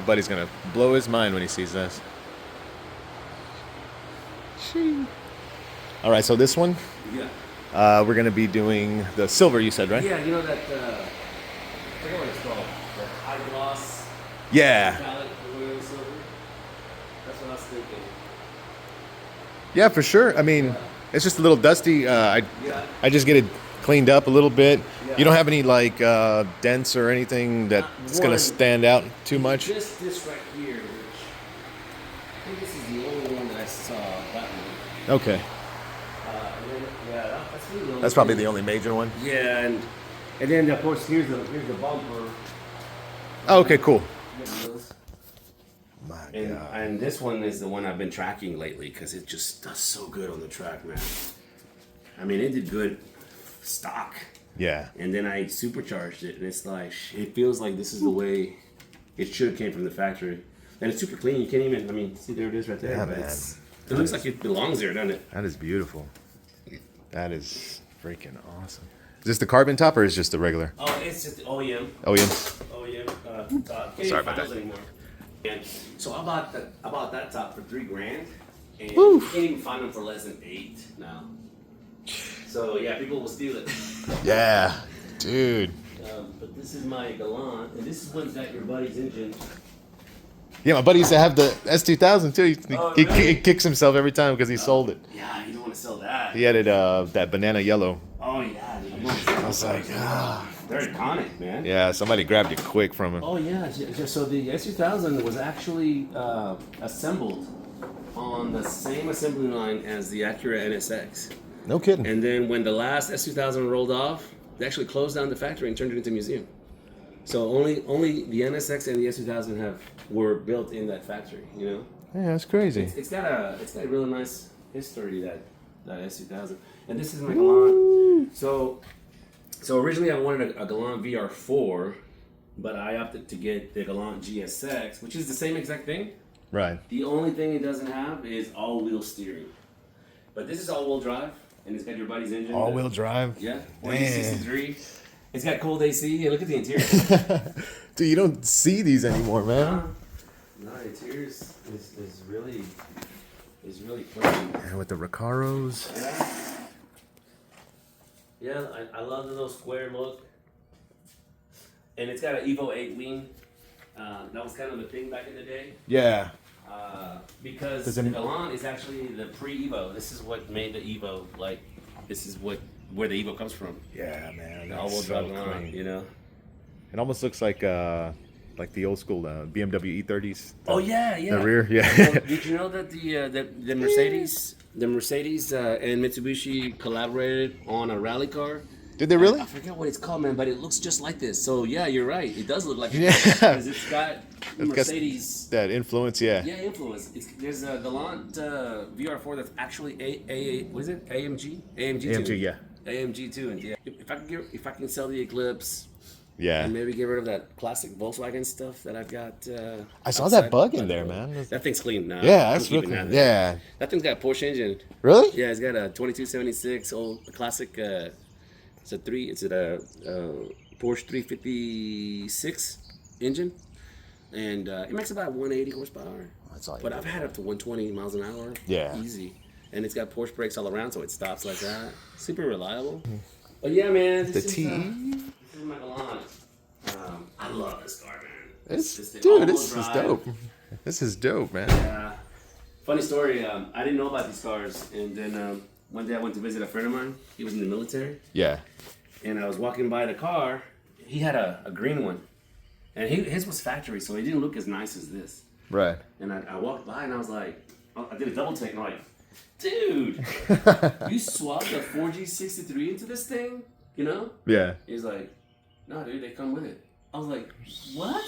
buddy's gonna blow his mind when he sees this. All right, so this one, we're gonna be doing the silver. You said, right? Yeah, you know that. I forget what it's called. The high gloss. Yeah. Palette royal silver. That's what I was thinking. Yeah, for sure. I mean, it's just a little dusty. I just get it cleaned up a little bit. Yeah. You don't have any like dents or anything that's gonna stand out too much. Just this right here, which I think this is the only one that I saw. That one. Okay. And then, that's really the only That's probably thing. the only major one. Yeah, and then of course here's the bumper. Oh, okay, cool. My And, God. and this one is the one I've been tracking lately because it just does so good on the track, man. I mean, it did good stock, Yeah. and then I supercharged it, and it's like it feels like this is the way it should have came from the factory. And it's super clean. You can't even. I mean, see there it is right there. Yeah, But man. it looks like it belongs there, doesn't it? That is beautiful. That is freaking awesome. Is this the carbon top or is just the regular? Oh, it's just OEM. Oh yeah. OEM. Top. Sorry about that. Anymore. And so I bought that top for $3,000, and Woo. you can't even find them for less than $8 now. So yeah, people will steal it. Yeah, dude. But this is my Galant, and this is one's got your buddy's engine. Yeah, my buddy used to have the S2000 too. He Really? kicks himself every time because he sold it. Yeah, you don't want to sell that. He had it that banana yellow. Oh yeah, dude. I was like, ah. They're iconic, man. Yeah, somebody grabbed it quick from him. Oh yeah, so the S2000 was actually assembled on the same assembly line as the Acura NSX. No kidding. And then when the last S2000 rolled off, they actually closed down the factory and turned it into a museum. So only the NSX and the S2000 were built in that factory. You know, Yeah, that's crazy. it's got a really nice history, that S2000. And this is my Galant. So originally I wanted a Galant VR4, but I opted to get the Galant GSX, which is the same exact thing. Right. The only thing it doesn't have is all-wheel steering. But this is all-wheel drive, and it's got your buddy's engine. All-wheel drive. Yeah, Man. 63. It's got cold AC. Hey, look at the interior. Dude, you don't see these anymore, man. No, the interior is really clean. And with the Recaros. Yeah, I love the little square look. And it's got an Evo 8 wing. That was kind of the thing back in the day. Yeah. Because Does the it- Galant is actually the pre-Evo. This is what made the Evo, like, this is where the Evo comes from. Yeah, man. The all-wheel That's drive so Galant, clean. you know? It almost looks like the old school BMW E30s. Oh yeah, yeah. The rear, yeah. Well, did you know that the Mercedes and Mitsubishi collaborated on a rally car? Did they really? I forget what it's called, man, but it looks just like this. So yeah, you're right. It does look like it. Yeah. Because it's got got Mercedes. That influence, yeah. Yeah, influence. There's a Galant VR4 that's actually what is it? AMG? AMG, yeah. AMG too, and yeah. If I can sell the Eclipse. Yeah. And maybe get rid of that classic Volkswagen stuff that I've got. I saw outside that bug in by the there, door. man. That thing's clean now. Yeah, I'm that's keeping looking. that there. Yeah. That thing's got a Porsche engine. Really? Yeah, it's got a 2276 old classic. It's a Porsche 356 engine, and it makes about 180 horsepower. That's all you But need. I've had up to 120 miles an hour. Yeah. Easy. And it's got Porsche brakes all around, so it stops like that. Super reliable. But yeah, man. The This TE. is my Galant. I love this car, man. It's, just the dude, all-wheel this is drive. dope. This is dope, man. Funny story. I didn't know about these cars, and then one day I went to visit a friend of mine. He was in the military, Yeah. and I was walking by the car. He had a green one, and his was factory, so it didn't look as nice as this. Right. And I walked by, and I was like, I did a double take, and I'm like, dude, you swapped a 4G63 into this thing, you know? Yeah. He's like, no, dude, they come with it. I was like, what?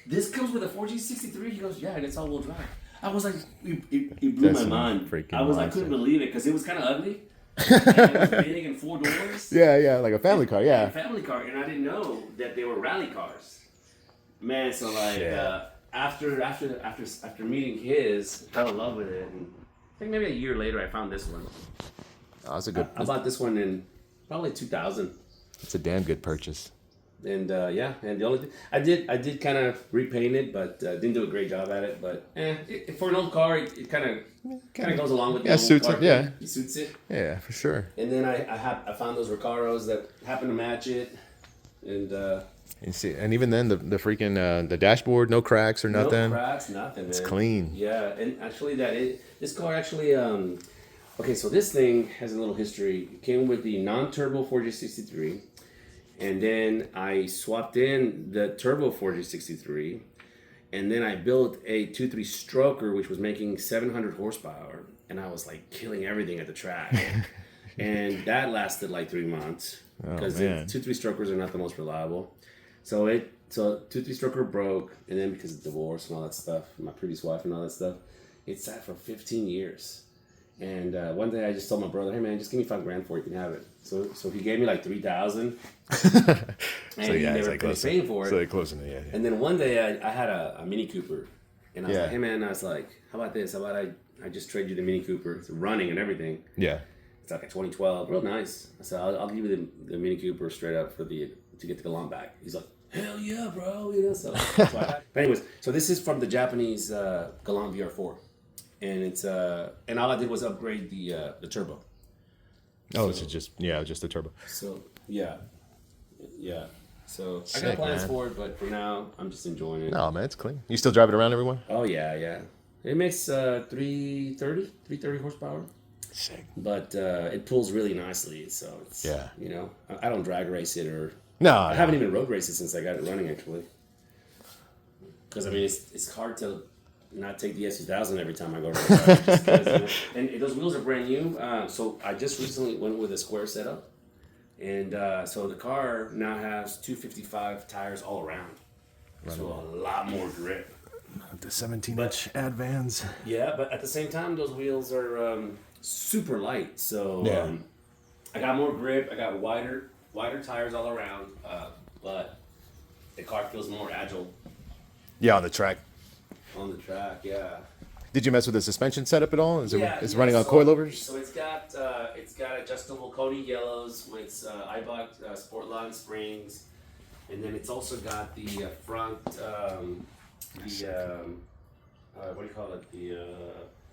This comes with a 4G63? He goes, yeah, and it's all-wheel drive. I was like, it blew That's my mind. freaking I couldn't believe it because it was kind of ugly. And it was big and 4 doors. Yeah, yeah, like a family car, A yeah. family car, and I didn't know that they were rally cars. Man, so like Yeah. after meeting his, I fell in love with it. And I think maybe a year later, I found this one. Oh, that's a good. I bought this one in probably 2000. It's a damn good purchase. And yeah, and the only thing I did kind of repaint it, but didn't do a great job at it. But for an old car, it kind of goes along with the old suits car it, yeah. thing. It suits it. Yeah, for sure. And then I found those Recaros that happen to match it, and And see, and even then, the freaking the dashboard, no cracks or nothing. no cracks, nothing. It's man. clean. Yeah, and actually this car actually okay, so this thing has a little history. It came with the non-turbo 4G63. And then I swapped in the turbo 4G63, and then I built a 2.3 stroker, which was making 700 horsepower, and I was like killing everything at the track. And that lasted like 3 months because 2.3 strokers are not the most reliable. So 2.3 stroker broke, and then because of divorce and all that stuff, my previous wife and all that stuff, it sat for 15 years. And one day I just told my brother, "Hey man, just give me $5,000 for it. You can have it." So he gave me like $3,000, and he never finished paying for it. So they're closing it, yeah. And then one day I had a Mini Cooper, and I was Yeah. like, "Hey man," I was like, "How about this? How about I just trade you the Mini Cooper? It's running and everything. Yeah. It's like a 2012, real nice." I said, "I'll give you the Mini Cooper straight up to get the Galant back." He's like, "Hell yeah, bro!" You know. So that's why. But anyways, so this is from the Japanese Galant VR4. And it's and all I did was upgrade the turbo. Oh, so just the turbo. So yeah. So I Sick, got plans man. for it, but for now I'm just enjoying it. No, man, it's clean. You still drive it around everywhere? Oh yeah. It makes 330 horsepower, Sick. but it pulls really nicely. So it's Yeah. you know, I don't drag race it or No, I haven't even road raced it since I got it running actually. Because I mean it's hard to not take the S2000 every time I go to the car. Just 'cause, you know, and those wheels are brand new. So I just recently went with a square setup. And so the car now has 255 tires all around. So a lot more grip. The 17-inch Advans. Yeah, but at the same time, those wheels are super light. So Yeah. I got more grip. I got wider tires all around. But the car feels more agile Yeah, on the track. on the track. Yeah. Did you mess with the suspension setup at all? Is it Yeah, running on so- coilovers? So it's got adjustable Cody yellows with Eibach Sportline springs, and then it's also got the front what do you call it?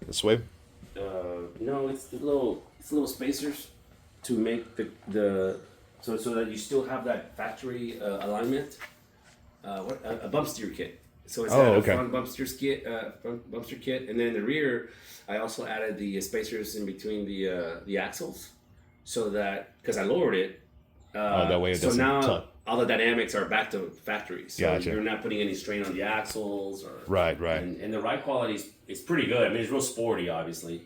The sway? No, it's the little spacers to make the so that you still have that factory alignment. A bump steer kit. So it's got a front bump steer kit, and then in the rear, I also added the spacers in between the axles, so that because I lowered it. That way it so doesn't now tuck. all the dynamics are back to factory. So Gotcha. you're not putting any strain on the axles or Right. And the ride quality is pretty good. I mean, it's real sporty, obviously.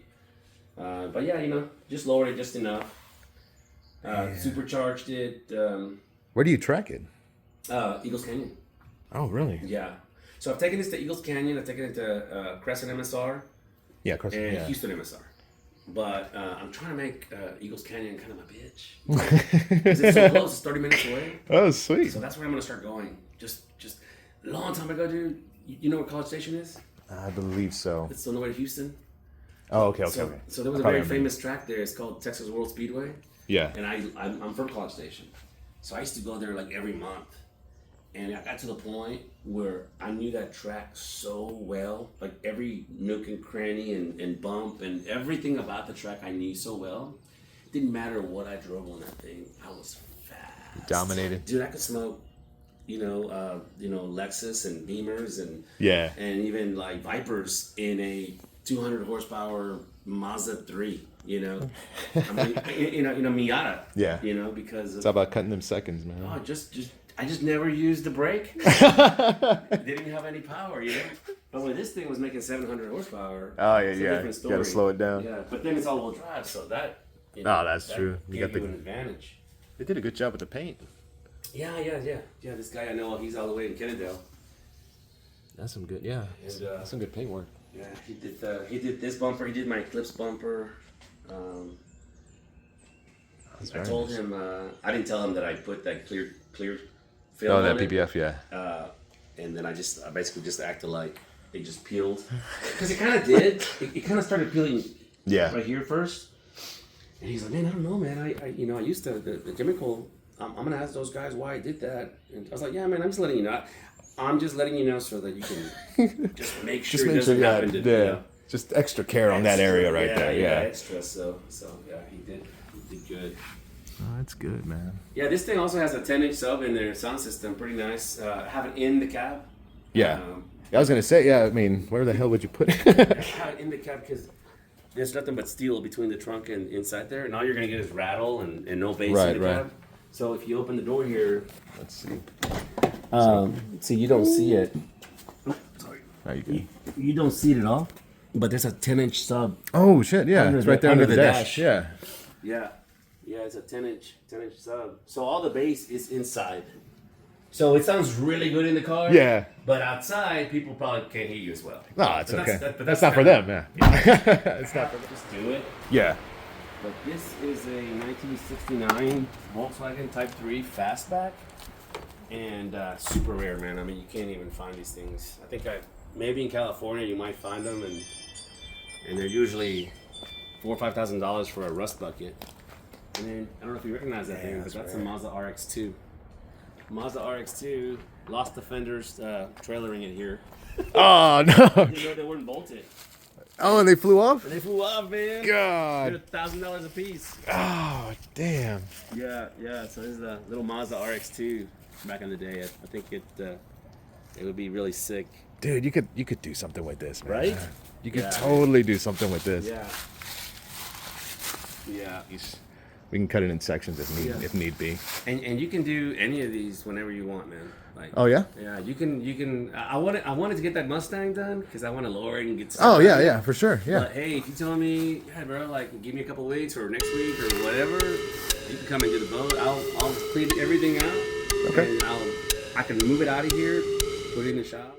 But yeah, just lowered it just enough. Supercharged it. Where do you track it? Eagles Canyon. Oh, really? Yeah. So I've taken this to Eagles Canyon. I've taken it to Crescent MSR Yeah, of course. and Yeah. Houston MSR. But I'm trying to make Eagles Canyon kind of my bitch. 'Cause it's so close. It's 30 minutes away. Oh, sweet. So that's where I'm going to start going. Just a long time ago, dude. You know where College Station is? I believe so. It's on the way to Houston. Oh, okay. So there was a Probably very famous track there. It's called Texas World Speedway. Yeah. And I'm from College Station. So I used to go there like every month. And I got to the point where I knew that track so well, like every nook and cranny and bump and everything about the track I knew so well. It didn't matter what I drove on that thing, I was fast. Dominated. Dude, I could smoke, Lexus and Beamers and Yeah. and even like Vipers in a 200 horsepower Mazda 3. I mean, Miata. Yeah. Because It's all about cutting them seconds, man. I just never used the brake. Didn't have any power, But when this thing was making 700 horsepower, Oh, it's a yeah. different You gotta story. slow it down. Yeah, but then it's all-wheel drive, so that. That's true. You You got got the- an advantage. They did a good job with the paint. Yeah. This guy I know, he's all the way in Kennedale. That's some good, yeah. And, That's some good paint work. Yeah, he did this bumper. He did my Eclipse bumper. That's I very told nice. him I didn't tell him that I put that clear film. Oh, on that it. PPF, yeah. And then I basically just acted like it just peeled because it kind of did. It kind of started peeling Yeah. right here first. And he's like, "Man, I don't know, man. I used to the chemical I'm gonna ask those guys why I did that. And I was like, yeah, man, I'm just letting you know. I'm just letting you know so that you can just make sure Just it make sure, doesn't happen to yeah. you know. Just extra care on that area right there. Yeah. Extra. So yeah, he did good. Oh, that's good, man. Yeah, this thing also has a 10-inch sub in their sound system, pretty nice. Have it in the cab. Yeah. I was gonna say, yeah. I mean, where the hell would you put it? Have it in the cab because there's nothing but steel between the trunk and inside there, and all you're gonna get is rattle and no bass in the cab. So if you open the door here, Let's see. see you don't see it. Sorry, There you go. you don't see it at all. But there's a 10-inch sub. Oh shit! Yeah, it's right there under the dash. Yeah. Yeah, it's a 10-inch sub. So all the bass is inside. So it sounds really good in the car. Yeah. But outside, people probably can't hear you as well. No, it's But okay. but That's not for them, man. It's not for them. Just do it. Yeah. But this is a 1969 Volkswagen Type 3 Fastback, and super rare, man. I mean, you can't even find these things. I think maybe in California you might find them, and they're usually $4,000 or $5,000 for a rust bucket. And then I don't know if you recognize that thing, but that's a Mazda RX-2. Mazda RX-2, lost the fenders trailering it here. Oh no. You know they weren't bolted. Oh, and they flew off. They flew off, man. God. They're $1,000 a piece. Oh damn. Yeah. So this is a little Mazda RX-2 back in the day. I think it would be really sick. Dude, you could do something with this, man. Right? You could Yeah. totally do something with this. Yeah. We can cut it in sections if need be. And you can do any of these whenever you want, man. Like, Oh yeah. yeah, you can. I wanted to get that Mustang done because I want to lower it and get. Oh started. yeah, for sure. Yeah. But hey, if you tell me, yeah, bro, like give me a couple weeks or next week or whatever, you can come and do the boat. I'll clean everything out. Okay. And I can move it out of here, put it in the shop.